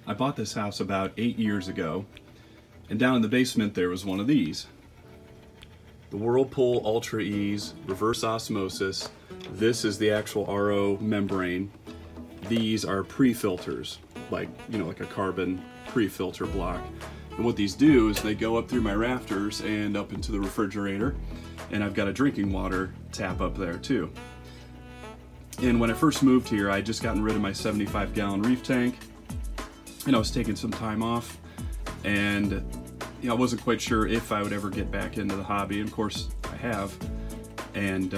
I bought this house about 8 years ago, and down in the basement there was one of these. The Whirlpool Ultra Ease reverse osmosis. This is the actual RO membrane. These are pre-filters, like a carbon pre-filter block. And what these do is they go up through my rafters and up into the refrigerator, and I've got a drinking water tap up there too. And when I first moved here, I had just gotten rid of my 75-gallon reef tank, and I was taking some time off, and I wasn't quite sure if I would ever get back into the hobby. And of course I have. And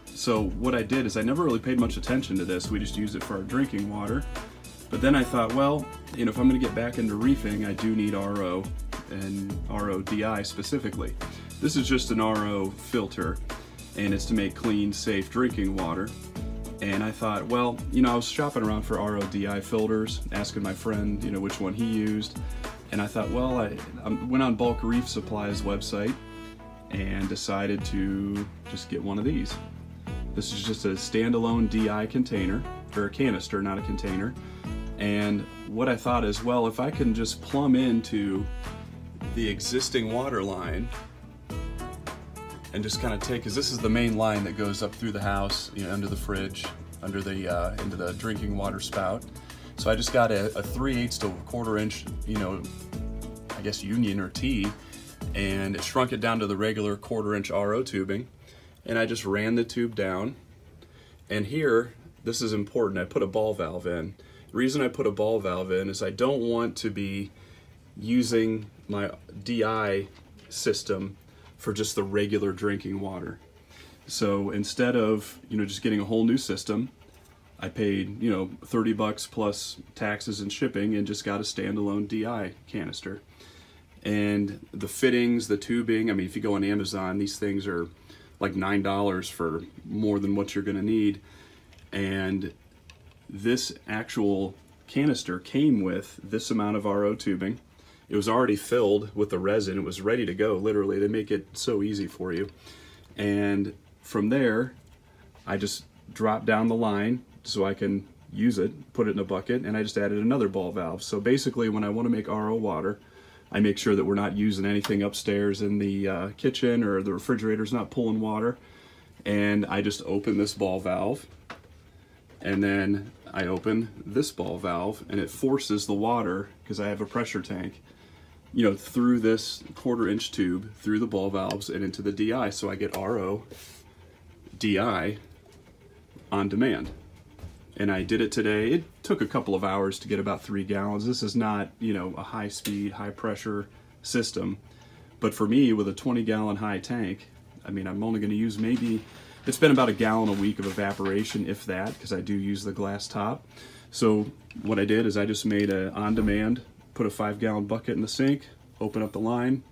so what I did is I never really paid much attention to this. We just used it for our drinking water. But then I thought, well, if I'm going to get back into reefing, I do need RO, and RO DI specifically. This is just an RO filter, and it's to make clean, safe drinking water. And I thought, well, I was shopping around for RO DI filters, asking my friend, which one he used. And I thought, well, I went on Bulk Reef Supply's website and decided to just get one of these. This is just a standalone DI container, or a canister, not a container. And what I thought is, well, if I can just plumb into the existing water line and just kind of take, because this is the main line that goes up through the house, under the fridge, under the into the drinking water spout. So I just got a 3/8 to 1/4 inch, I guess union or T, and it shrunk it down to the regular 1/4 inch RO tubing, and I just ran the tube down. And here, this is important, I put a ball valve in. The reason I put a ball valve in is I don't want to be using my DI system for just the regular drinking water. So instead of just getting a whole new system, I paid 30 bucks plus taxes and shipping and just got a standalone DI canister. And the fittings, the tubing, if you go on Amazon, these things are like $9 for more than what you're going to need. And this actual canister came with this amount of RO tubing. It was already filled with the resin. It was ready to go, literally. They make it so easy for you. And from there, I just dropped down the line so I can use it, put it in a bucket, and I just added another ball valve. So basically, when I want to make RO water, I make sure that we're not using anything upstairs in the kitchen, or the refrigerator's not pulling water. And I just open this ball valve, and then I open this ball valve, and it forces the water, because I have a pressure tank, through this 1/4 inch tube, through the ball valves and into the DI. So I get RO DI on demand. And I did it today. It took a couple of hours to get about 3 gallons. This is not, a high speed, high pressure system. But for me, with a 20-gallon high tank, I'm only going to use it's been about 1 gallon a week of evaporation, if that, because I do use the glass top. So what I did is I just made a on-demand, put a 5-gallon bucket in the sink, open up the line,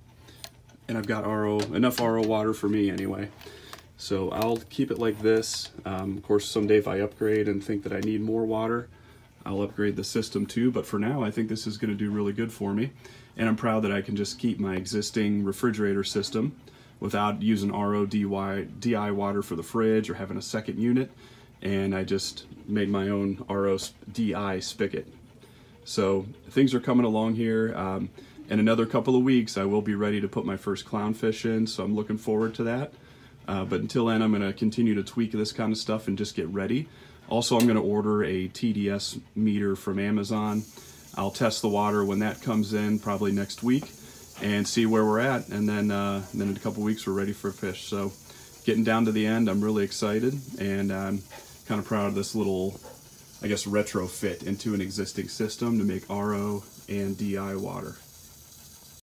and I've got enough RO water for me anyway. So I'll keep it like this. Of course, someday if I upgrade and think that I need more water, I'll upgrade the system too. But for now, I think this is going to do really good for me. And I'm proud that I can just keep my existing refrigerator system without using RO DI water for the fridge or having a second unit. And I just made my own RO DI spigot. So things are coming along here. In another couple of weeks, I will be ready to put my first clownfish in. So I'm looking forward to that. But until then, I'm going to continue to tweak this kind of stuff and just get ready. Also, I'm going to order a TDS meter from Amazon. I'll test the water when that comes in, probably next week, and see where we're at. And then in a couple weeks, we're ready for fish. So getting down to the end, I'm really excited, and I'm kind of proud of this little, retrofit into an existing system to make RO and DI water.